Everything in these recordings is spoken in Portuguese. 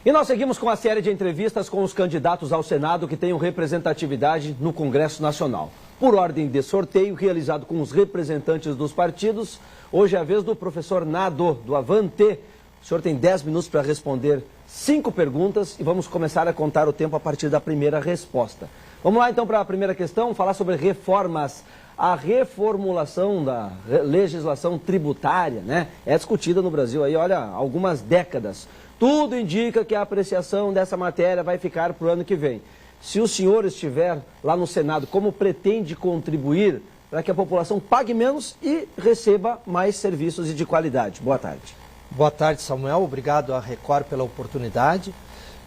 E nós seguimos com a série de entrevistas com os candidatos ao Senado que tenham representatividade no Congresso Nacional. Por ordem de sorteio, realizado com os representantes dos partidos, hoje é a vez do professor Nado, do Avante. O senhor tem 10 minutos para responder 5 perguntas e vamos começar a contar o tempo a partir da primeira resposta. Vamos lá então para a primeira questão, falar sobre reformas. A reformulação da legislação tributária, né, é discutida no Brasil aí, olha, há algumas décadas. Tudo indica que a apreciação dessa matéria vai ficar para o ano que vem. Se o senhor estiver lá no Senado, como pretende contribuir para que a população pague menos e receba mais serviços e de qualidade? Boa tarde. Boa tarde, Samuel. Obrigado à Record pela oportunidade.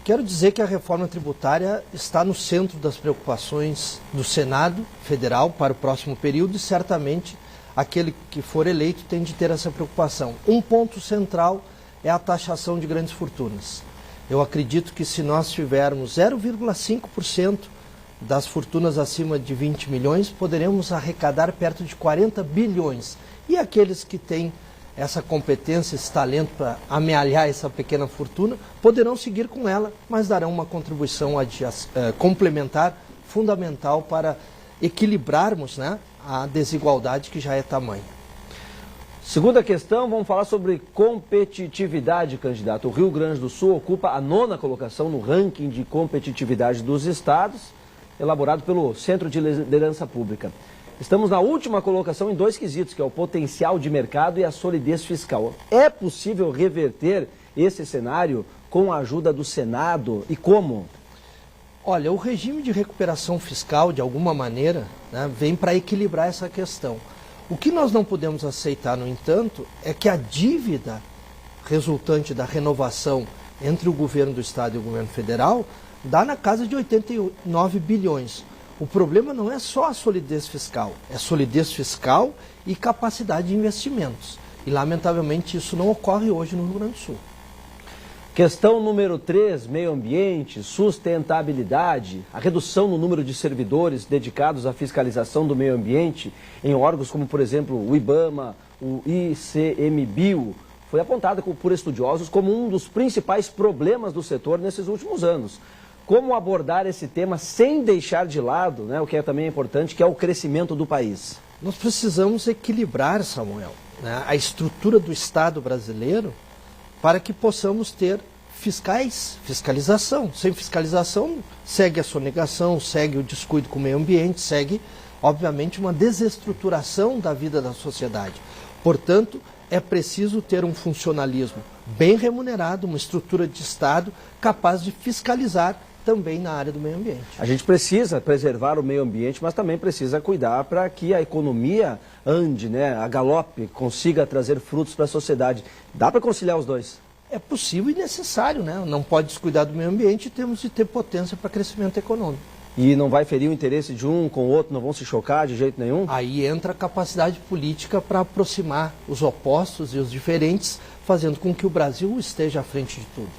Quero dizer que a reforma tributária está no centro das preocupações do Senado Federal para o próximo período e certamente aquele que for eleito tem de ter essa preocupação. Um ponto central é a taxação de grandes fortunas. Eu acredito que se nós tivermos 0,5% das fortunas acima de 20 milhões, poderemos arrecadar perto de 40 bilhões. E aqueles que têm essa competência, esse talento para amealhar essa pequena fortuna, poderão seguir com ela, mas darão uma contribuição complementar, fundamental para equilibrarmos, né, a desigualdade que já é tamanha. Segunda questão, vamos falar sobre competitividade, candidato. O Rio Grande do Sul ocupa a 9ª colocação no ranking de competitividade dos estados, elaborado pelo Centro de Liderança Pública. Estamos na última colocação em 2 quesitos, que é o potencial de mercado e a solidez fiscal. É possível reverter esse cenário com a ajuda do Senado e como? Olha, o regime de recuperação fiscal, de alguma maneira, né, vem para equilibrar essa questão. O que nós não podemos aceitar, no entanto, é que a dívida resultante da renovação entre o governo do Estado e o governo federal dá na casa de 89 bilhões. O problema não é só a solidez fiscal, é solidez fiscal e capacidade de investimentos. E, lamentavelmente, isso não ocorre hoje no Rio Grande do Sul. Questão número 3, meio ambiente, sustentabilidade, a redução no número de servidores dedicados à fiscalização do meio ambiente em órgãos como, por exemplo, o IBAMA, o ICMBio, foi apontada por estudiosos como um dos principais problemas do setor nesses últimos anos. Como abordar esse tema sem deixar de lado, né, o que também é importante, que é o crescimento do país? Nós precisamos equilibrar, Samuel, né, a estrutura do Estado brasileiro para que possamos ter fiscalização. Sem fiscalização, segue a sonegação, segue o descuido com o meio ambiente, segue, obviamente, uma desestruturação da vida da sociedade. Portanto, é preciso ter um funcionalismo bem remunerado, uma estrutura de Estado capaz de fiscalizar também na área do meio ambiente. A gente precisa preservar o meio ambiente, mas também precisa cuidar para que a economia ande, né, a galope, consiga trazer frutos para a sociedade. Dá para conciliar os dois? É possível e necessário, né? Não pode descuidar do meio ambiente e temos de ter potência para crescimento econômico. E não vai ferir o interesse de um com o outro, não vão se chocar de jeito nenhum? Aí entra a capacidade política para aproximar os opostos e os diferentes, fazendo com que o Brasil esteja à frente de tudo.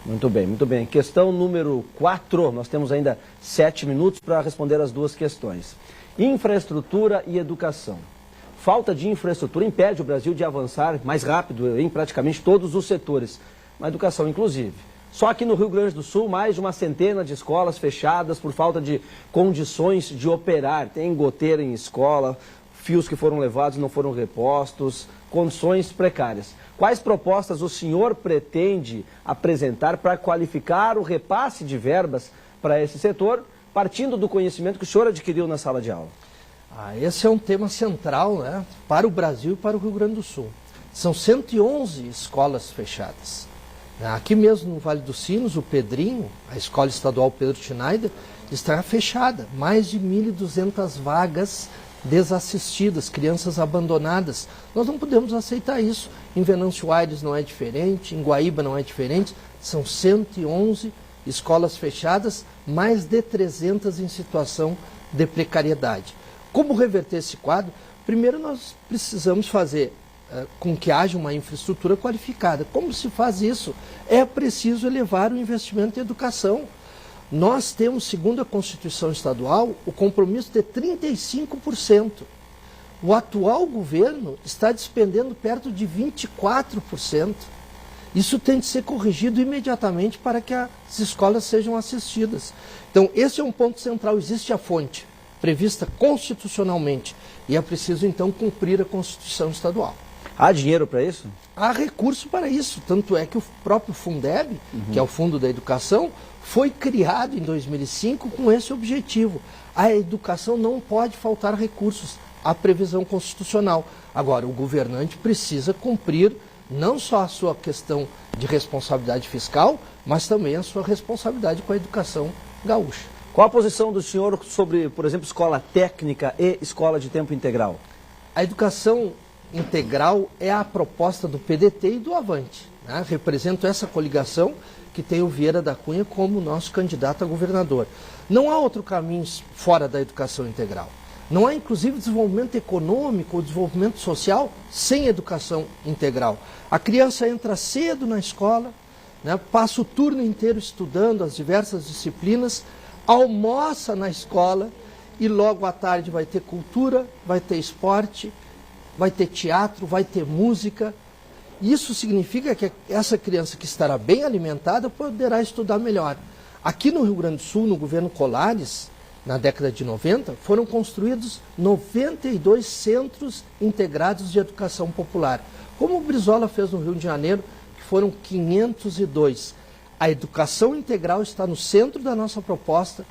Muito bem, muito bem. Questão número 4, nós temos ainda 7 minutos para responder as 2 questões. Infraestrutura e educação. Falta de infraestrutura impede o Brasil de avançar mais rápido em praticamente todos os setores, na educação inclusive. Só aqui no Rio Grande do Sul, mais de uma centena de escolas fechadas por falta de condições de operar. Tem goteira em escola, fios que foram levados e não foram repostos, condições precárias. Quais propostas o senhor pretende apresentar para qualificar o repasse de verbas para esse setor, partindo do conhecimento que o senhor adquiriu na sala de aula? Esse é um tema central, né, para o Brasil e para o Rio Grande do Sul. São 111 escolas fechadas. Aqui mesmo no Vale dos Sinos, o Pedrinho, a Escola Estadual Pedro Schneider, está fechada. Mais de 1.200 vagas desassistidas, crianças abandonadas. Nós não podemos aceitar isso. Em Venâncio Aires não é diferente, em Guaíba não é diferente. São 111 escolas fechadas, mais de 300 em situação de precariedade. Como reverter esse quadro? Primeiro nós precisamos fazer com que haja uma infraestrutura qualificada. Como se faz isso? É preciso elevar o investimento em educação. Nós temos, segundo a Constituição Estadual, o compromisso de 35%. O atual governo está despendendo perto de 24%. Isso tem de ser corrigido imediatamente para que as escolas sejam assistidas. Então, esse é um ponto central. Existe a fonte prevista constitucionalmente e é preciso, então, cumprir a Constituição Estadual. Há dinheiro para isso? Há recurso para isso. Tanto é que o próprio Fundeb, que é o Fundo da Educação, foi criado em 2005 com esse objetivo. A educação não pode faltar recursos, à previsão constitucional. Agora, o governante precisa cumprir não só a sua questão de responsabilidade fiscal, mas também a sua responsabilidade com a educação gaúcha. Qual a posição do senhor sobre, por exemplo, escola técnica e escola de tempo integral? A educação integral é a proposta do PDT e do Avante, né? Represento essa coligação que tem o Vieira da Cunha como nosso candidato a governador. Não há outro caminho fora da educação integral. Não há, inclusive, desenvolvimento econômico ou desenvolvimento social sem educação integral. A criança entra cedo na escola, né, passa o turno inteiro estudando as diversas disciplinas, almoça na escola e logo à tarde vai ter cultura, vai ter esporte, vai ter teatro, vai ter música. Isso significa que essa criança que estará bem alimentada poderá estudar melhor. Aqui no Rio Grande do Sul, no governo Colares, na década de 90, foram construídos 92 centros integrados de educação popular. Como o Brizola fez no Rio de Janeiro, que foram 502. A educação integral está no centro da nossa proposta,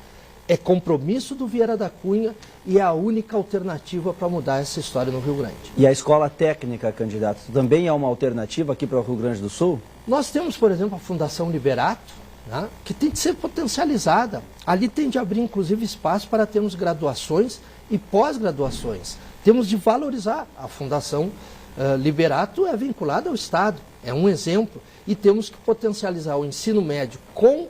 é compromisso do Vieira da Cunha e é a única alternativa para mudar essa história no Rio Grande. E a escola técnica, candidato, também é uma alternativa aqui para o Rio Grande do Sul? Nós temos, por exemplo, a Fundação Liberato, né, que tem de ser potencializada. Ali tem de abrir, inclusive, espaço para termos graduações e pós-graduações. Temos de valorizar. A Fundação Liberato é vinculada ao Estado, é um exemplo. E temos que potencializar o ensino médio com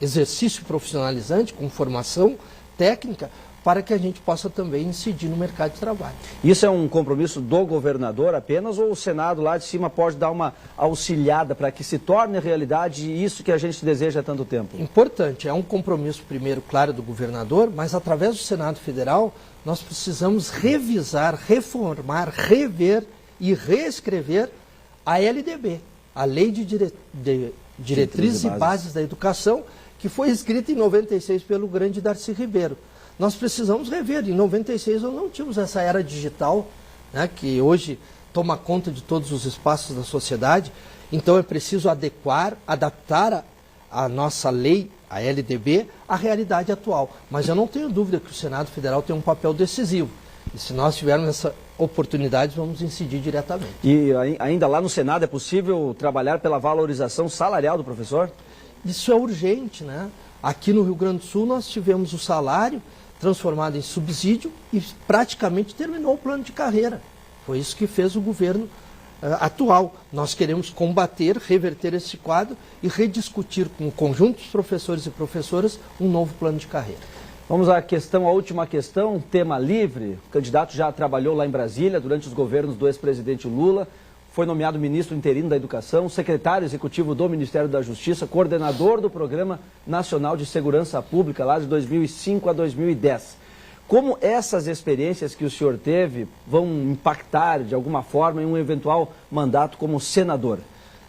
exercício profissionalizante, com formação técnica, para que a gente possa também incidir no mercado de trabalho. Isso é um compromisso do governador apenas ou o Senado lá de cima pode dar uma auxiliada para que se torne realidade isso que a gente deseja há tanto tempo? Importante, é um compromisso primeiro, claro, do governador, mas através do Senado Federal nós precisamos revisar, reformar, rever e reescrever a LDB, a Lei de Diretrizes e Bases da Educação, que foi escrita em 96 pelo grande Darcy Ribeiro. Nós precisamos rever. Em 96 nós não tínhamos essa era digital, né, que hoje toma conta de todos os espaços da sociedade. Então é preciso adequar, adaptar a nossa lei, a LDB, à realidade atual. Mas eu não tenho dúvida que o Senado Federal tem um papel decisivo. E se nós tivermos essa oportunidade, vamos incidir diretamente. E ainda lá no Senado é possível trabalhar pela valorização salarial do professor? Isso é urgente, né? Aqui no Rio Grande do Sul nós tivemos o salário transformado em subsídio e praticamente terminou o plano de carreira. Foi isso que fez o governo atual. Nós queremos combater, reverter esse quadro e rediscutir com o conjunto dos professores e professoras um novo plano de carreira. Vamos à última questão, tema livre. O candidato já trabalhou lá em Brasília durante os governos do ex-presidente Lula, foi nomeado ministro interino da Educação, secretário executivo do Ministério da Justiça, coordenador do Programa Nacional de Segurança Pública, lá de 2005 a 2010. Como essas experiências que o senhor teve vão impactar, de alguma forma, em um eventual mandato como senador?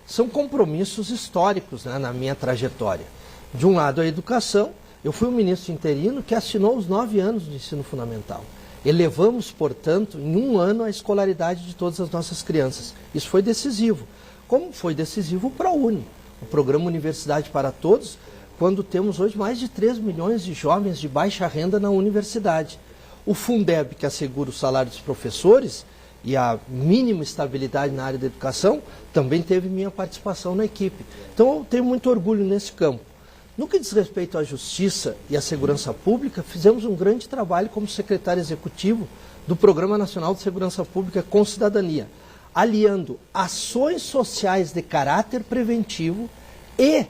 São compromissos históricos, né, na minha trajetória. De um lado, a educação. Eu fui um ministro interino que assinou os 9 anos de ensino fundamental. Elevamos, portanto, em um ano a escolaridade de todas as nossas crianças. Isso foi decisivo. Como foi decisivo o ProUni, o Programa Universidade para Todos, quando temos hoje mais de 3 milhões de jovens de baixa renda na universidade. O Fundeb, que assegura o salário dos professores e a mínima estabilidade na área da educação, também teve minha participação na equipe. Então eu tenho muito orgulho nesse campo. No que diz respeito à justiça e à segurança pública, fizemos um grande trabalho como secretário executivo do Programa Nacional de Segurança Pública com Cidadania, aliando ações sociais de caráter preventivo e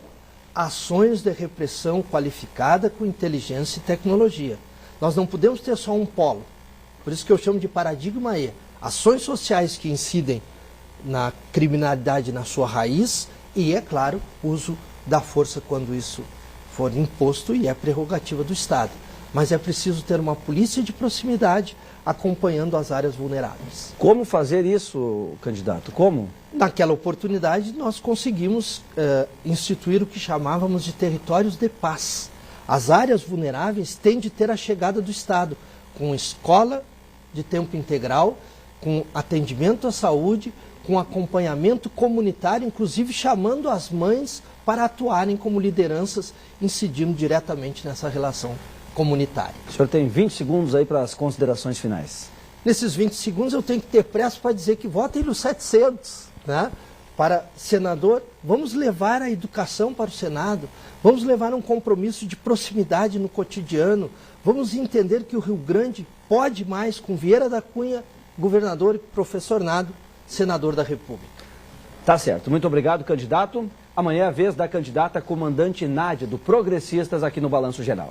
ações de repressão qualificada com inteligência e tecnologia. Nós não podemos ter só um polo, por isso que eu chamo de paradigma E. Ações sociais que incidem na criminalidade na sua raiz e, é claro, uso da força quando isso for imposto e é prerrogativa do Estado. mas é preciso ter uma polícia de proximidade acompanhando as áreas vulneráveis. Como fazer isso, candidato? Como? Naquela oportunidade, nós conseguimos instituir o que chamávamos de territórios de paz. As áreas vulneráveis têm de ter a chegada do Estado, com escola de tempo integral, com atendimento à saúde, com acompanhamento comunitário, inclusive chamando as mães para atuarem como lideranças, incidindo diretamente nessa relação comunitária. O senhor tem 20 segundos aí para as considerações finais. Nesses 20 segundos eu tenho que ter pressa para dizer que votem no 700, né? Para senador, vamos levar a educação para o Senado, vamos levar um compromisso de proximidade no cotidiano, vamos entender que o Rio Grande pode mais com Vieira da Cunha, governador, e professor Nado, senador da República. Tá certo. Muito obrigado, candidato. Amanhã é a vez da candidata comandante Nádia, do Progressistas, aqui no Balanço Geral.